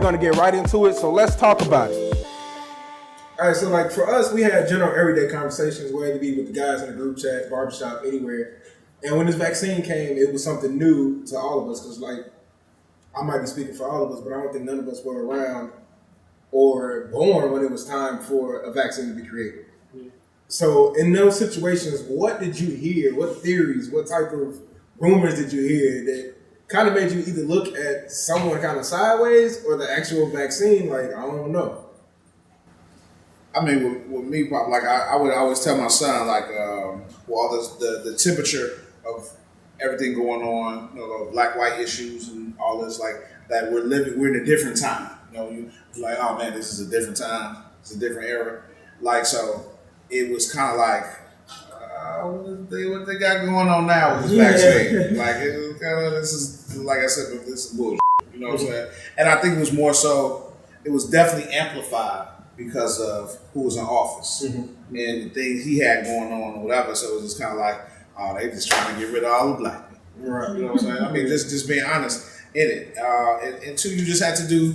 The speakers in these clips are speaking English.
going to get right into it, so let's talk about it. All right, so like for us, we had general everyday conversations, whether it be with the guys in the group chat, barbershop, anywhere. And when this vaccine came, it was something new to all of us because, like, I might be speaking for all of us, but I don't think none of us were around or born when it was time for a vaccine to be created. Mm-hmm. So in those situations, what did you hear? What theories, what type of rumors did you hear that kind of made you either look at someone kind of sideways or the actual vaccine like, I don't know? I mean, with me, like I would always tell my son, like, the temperature of everything going on, you know, black-white issues and all this, like that we're in a different time. You know, you're like, oh man, this is a different time, it's a different era. Like, so it was kind of like, what they got going on now with this vaccine? Like, it was kind of, this is, like I said, this is bullshit. You know what I'm saying? And I think it was more so, it was definitely amplified because of who was in office and the things he had going on or whatever. So it was just kind of like, oh, they just trying to get rid of all the black people. Right. You know what I'm saying? I mean, just being honest in it. And two, you just had to do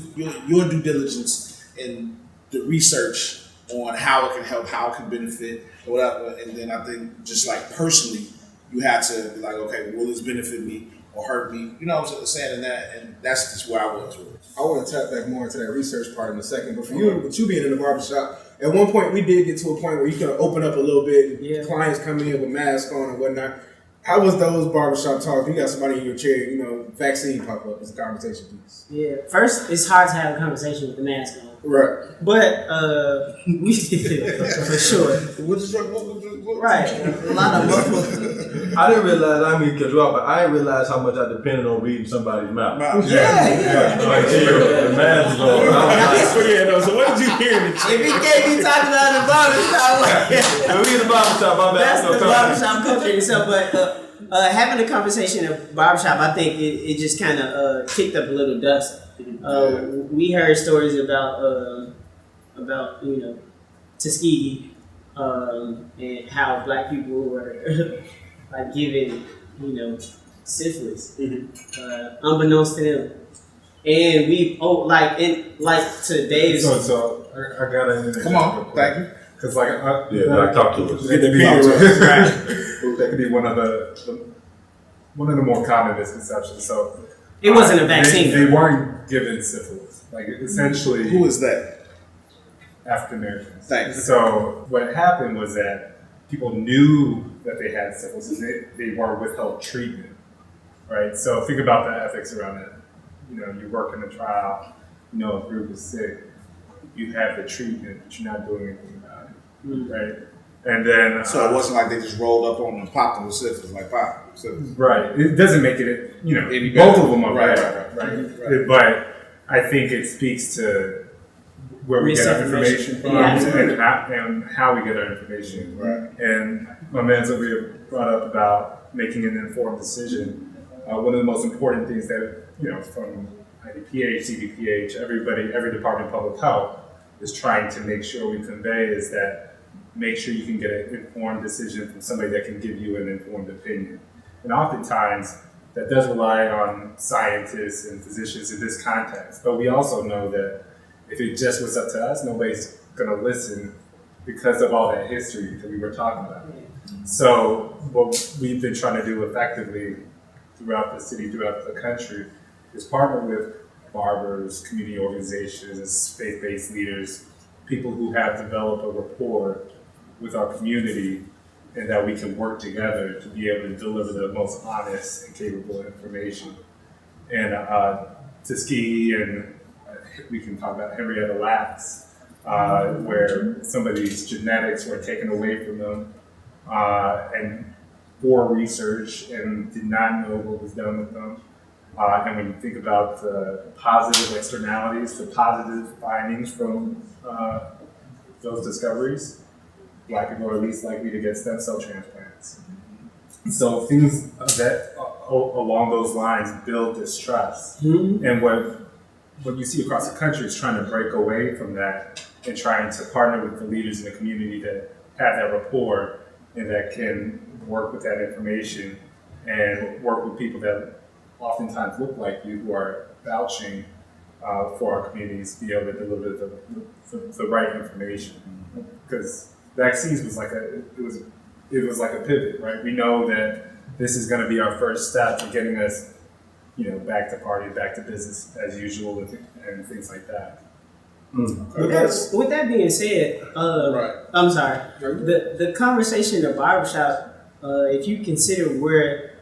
your due diligence and the research on how it can help, how it can benefit, or whatever. And then I think just like personally, you had to be like, okay, will this benefit me or hurt me? You know what I'm saying? And that's just where I was with it. I want to tap back more into that research part in a second. But for you, with you being in the barbershop, at one point we did get to a point where you could open up a little bit. Yeah. Clients coming in with masks on and whatnot. How was those barbershop talks? You got somebody in your chair, you know, vaccine pop up as a conversation piece. Yeah. First, it's hard to have a conversation with the mask on. Right. But we did for sure. Right. A lot of muffled. I didn't realize, I mean, cut you off, but I didn't realize how much I depended on reading somebody's mouth. Yeah. Like, the mask is on. So what did you hear in the chair? If he can't be talking about the barbershop, we in the barbershop, my bad. That's the barbershop culture itself. But having a conversation at barbershop, I think it just kind of kicked up a little dust. We heard stories about you know, Tuskegee and how black people were like given, you know, syphilis, unbeknownst to them. And we like today's. So I got to come on, thank you. Because like I talked to us. That could be one of the more common misconceptions. So it wasn't a vaccine. They weren't given syphilis. Like essentially, who is that? African Americans. Thanks. So what happened was that people knew that they had syphilis and they were withheld treatment. Right. So think about the ethics around it. You know, you work in a trial. You know, a group is sick. You have the treatment, but you're not doing anything about it. Right. And then so it wasn't like they just rolled up on them and popped them with syphilis, like pop. Syphilis. Right. It doesn't make it, you know, any both better. of them are Right. But I think it speaks to where we get our information from and how we get our information. Right. And my man's over here brought up about making an informed decision. One of the most important things that, you know, from IDPH, CDPH, every department of public health is trying to make sure we convey is that make sure you can get an informed decision from somebody that can give you an informed opinion. And oftentimes, that does rely on scientists and physicians in this context. But we also know that if it just was up to us, nobody's going to listen because of all that history that we were talking about. So what we've been trying to do effectively throughout the city, throughout the country, is partner with barbers, community organizations, faith-based leaders, people who have developed a rapport with our community and that we can work together to be able to deliver the most honest and capable information. And Tuskegee and we can talk about Henrietta Lacks, where somebody's genetics were taken away from them and for research and did not know what was done with them. And when you think about the positive externalities, the positive findings from those discoveries, Black people are least likely to get stem cell transplants. So things that along those lines build distrust. Mm-hmm. And what you see across the country is trying to break away from that and trying to partner with the leaders in the community that have that rapport and that can work with that information and work with people that oftentimes look like you who are vouching for our communities to be able to deliver the right information. Because vaccines was like it was like a pivot, right? We know that this is going to be our first step in getting us, back to party, back to business as usual, and things like that. With that being said, Right. I'm sorry. The conversation in the barbershop, if you consider where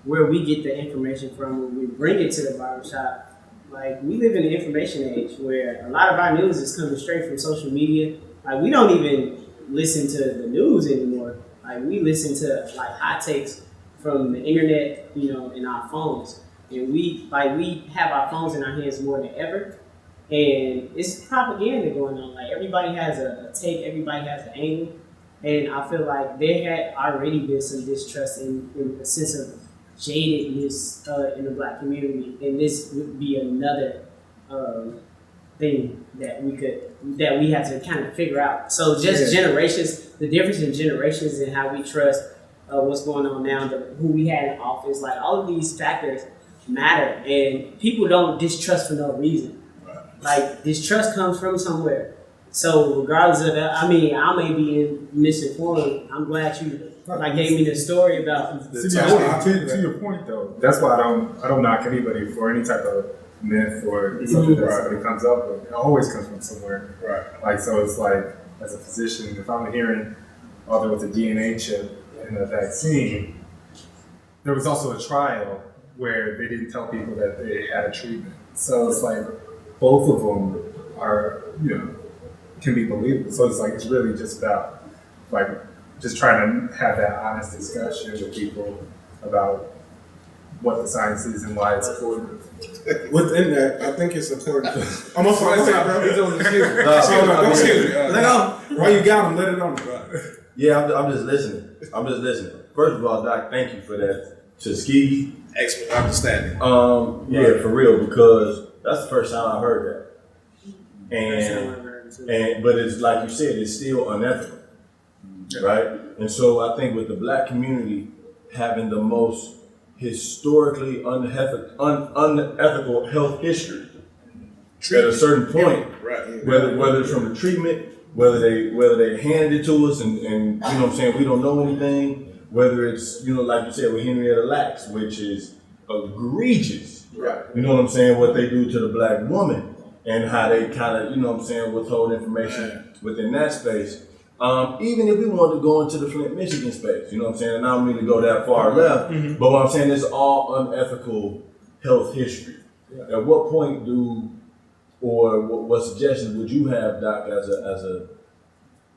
we get the information from when we bring it to the barbershop, like we live in an information age where a lot of our news is coming straight from social media. Like we don't even listen to the news anymore. Like we listen to like hot takes from the internet, in our phones. And we have our phones in our hands more than ever. And it's propaganda going on. Like everybody has a take, everybody has an angle. And I feel like there had already been some distrust in a sense of jadedness in the Black community. And this would be another thing that we have to kind of figure out. So just generations, the difference in generations and how we trust what's going on now, who we had in office, like all of these factors matter. And people don't distrust for no reason. Like distrust comes from somewhere. So regardless of that, I may be misinformed. I'm glad you gave me the story about. To your point though, that's why I don't knock anybody for any type of myth or something that somebody comes up with. It always comes from somewhere. Right. Like so, it's like as a physician, if I'm hearing, there was a DNA chip in the vaccine, there was also a trial where they didn't tell people that they had a treatment. So it's like both of them are, can be believable. So it's really just about just trying to have that honest discussion with people about what the science is and why it's important. Within that, I think it's important. I'm gonna bro. He's on the shit. Let go. While you got him, let it on. Bro. Yeah, I'm just listening. First of all, Doc, thank you for that. Tuskegee. Excellent understanding. Yeah, for real, because that's the first time I heard that. But it's like you said, it's still unethical, right? And so I think with the Black community having the most historically unethical health history at a certain point, right? Whether it's from the treatment, whether they handed it to us, and you know what I'm saying, we don't know anything. Whether it's like you said with Henrietta Lacks, which is egregious. Right. You know what I'm saying? What they do to the Black woman and how they kind of, withhold information within that space. Even if we wanted to go into the Flint, Michigan space, you know what I'm saying? And I don't mean to go that far left, but what I'm saying is all unethical health history. Yeah. At what point what suggestions would you have, Doc, as a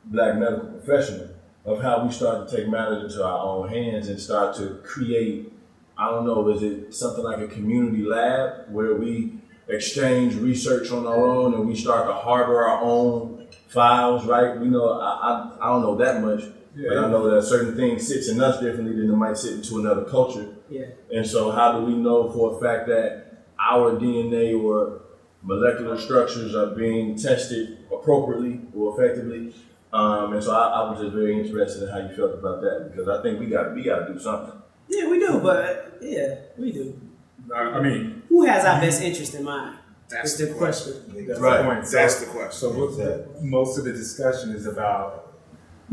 Black medical professional, of how we start to take matters into our own hands and start to create, I don't know, is it something like a community lab where we exchange research on our own and we start to harbor our own files, right? I don't know that much, but I know that certain things sits in us differently than it might sit into another culture. Yeah. And so how do we know for a fact that our DNA or molecular structures are being tested appropriately or effectively? And so I was just very interested in how you felt about that, because I think we got to do something. Yeah, we do, but we do. I mean, who has our best interest in mind? That's the question. That's right. the point. That's the question. So most of the discussion is about,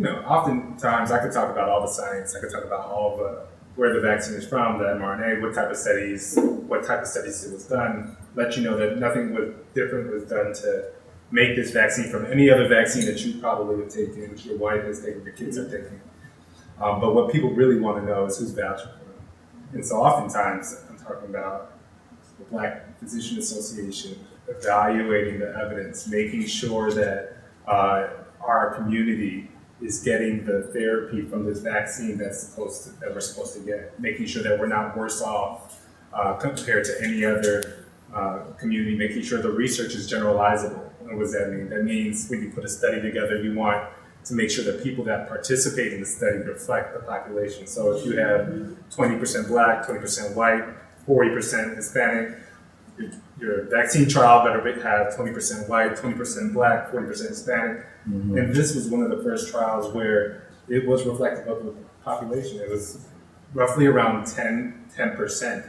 oftentimes I could talk about all the science, I could talk about all the where the vaccine is from, the mRNA, what type of studies it was done, let you know that nothing different was done to make this vaccine from any other vaccine that you probably have taken, your wife has taken, your kids have taken. But what people really want to know is who's vouching for them. And so oftentimes I'm talking about the Black Physician Association evaluating the evidence, making sure that our community is getting the therapy from this vaccine that we're supposed to get, making sure that we're not worse off compared to any other community, making sure the research is generalizable. And what does that mean? That means when you put a study together, you want to make sure that people that participate in the study reflect the population. So if you have 20% Black, 20% white, 40% Hispanic, your vaccine trial better have 20% white, 20% Black, 40% Hispanic. Mm-hmm. And this was one of the first trials where it was reflective of the population. It was roughly around 10%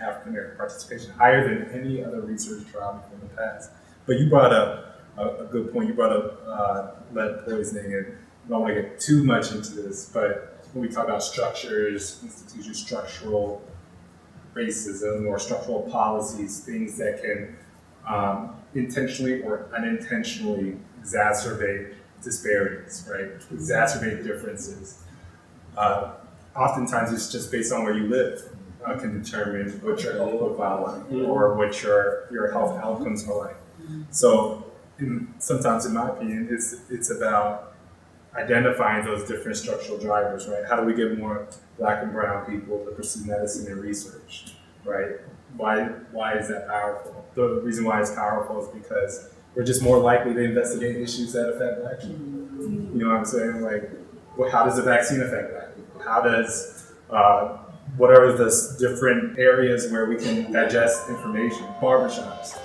African American participation, higher than any other research trial before in the past. But you brought up a good point. You brought up lead poisoning, and I don't want to get too much into this, but when we talk about structures, institutions, structural racism or structural policies, things that can intentionally or unintentionally exacerbate disparities, right? Exacerbate differences. Oftentimes it's just based on where you live can determine what your health profile is like or what your health outcomes are like. So sometimes in my opinion, it's about identifying those different structural drivers, right? How do we get more Black and brown people to pursue medicine and research, right? Why is that powerful? The reason why it's powerful is because we're just more likely to investigate issues that affect Black people. You know what I'm saying? Like, well, how does the vaccine affect Black people? How does, what are the different areas where we can digest information? Barbershops.